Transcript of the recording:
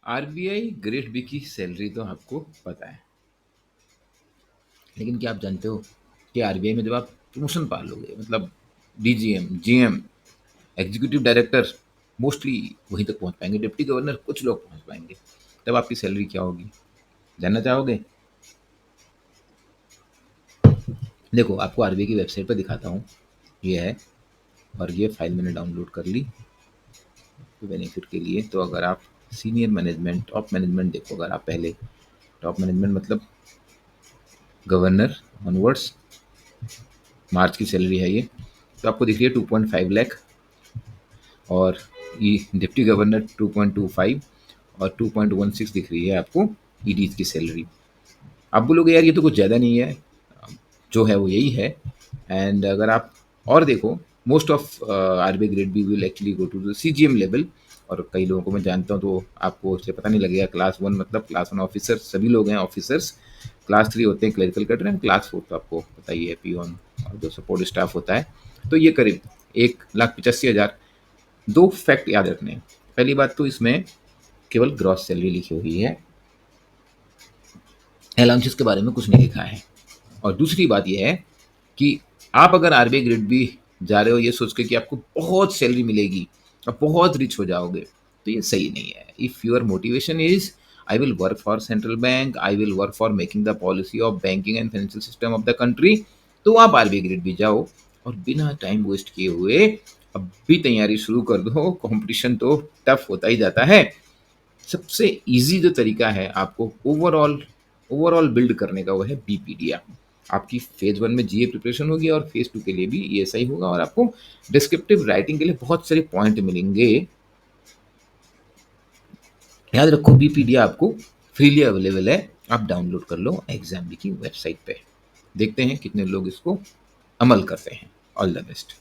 RBI grade B की salary तो आपको पता है, लेकिन क्या आप जानते हो कि आरबीआई में जब आप प्रमोशन पा लोगे, मतलब DGM, GM, executive director, mostly वहीं तक पहुंच पाएंगे, डिप्टी गवर्नर कुछ लोग पहुंच पाएंगे, तब आपकी सैलरी क्या होगी, जानना चाहोगे? देखो, आपको आरबीआई की वेबसाइट पर दिखाता हूँ। ये है, और ये फाइल मैंने डाउनलोड कर ली बेनिफिट के लिए। तो अगर आप सीनियर मैनेजमेंट, टॉप मैनेजमेंट देखो, अगर आप पहले टॉप मैनेजमेंट मतलब गवर्नर ऑनवर्ड्स, मार्च की सैलरी है ये, तो आपको दिख रही है 2.5 लाख, और ये डिप्टी गवर्नर 2.25 और 2.16 दिख रही है आपको ईडी की सैलरी। आप बोलोगे यार ये तो कुछ ज़्यादा नहीं है, जो है वो यही है। एंड अगर आप और देखो, most of RB grade B will actually go to the CGM level, और कई लोगों को मैं जानता हूँ, तो आपको उससे पता नहीं लगेगा। क्लास वन मतलब क्लास वन ऑफिसर सभी लोग हैं ऑफिसर्स, क्लास थ्री होते हैं clerical cadre, and class four तो आपको पता ही है, पियोन और जो सपोर्ट स्टाफ होता है। तो ये करीब 1,85,000। दो फैक्ट याद रखने हैं। पहली बात तो इसमें केवल ग्रॉस सैलरी लिखी हुई है, अलाउंसेस के बारे में कुछ नहीं लिखा है। और दूसरी बात यह है कि आप अगर आरबीआई ग्रेड बी जा रहे हो ये सोच के कि आपको बहुत सैलरी मिलेगी और बहुत रिच हो जाओगे, तो ये सही नहीं है। If your motivation is I will work for central bank, I will work for making the policy of banking and financial system of the country, तो आप आरबीआई ग्रेड बी जाओ, और बिना टाइम वेस्ट किए हुए अब भी तैयारी शुरू कर दो। कंपटीशन तो टफ होता ही जाता है। सबसे इजी जो तरीका है आपको ओवरऑल ओवरऑल बिल्ड करने का, वो है बीपीडिया। आपकी फेज वन में जीए प्रिपरेशन होगी, और फेज टू के लिए भी ईएसआई होगा, और आपको डिस्क्रिप्टिव राइटिंग के लिए बहुत सारे पॉइंट मिलेंगे। याद रखो, बीपीडिया आपको फ्रीली अवेलेबल है, आप डाउनलोड कर लो एग्जाम की वेबसाइट पे। देखते हैं कितने लोग इसको अमल करते हैं। All the best.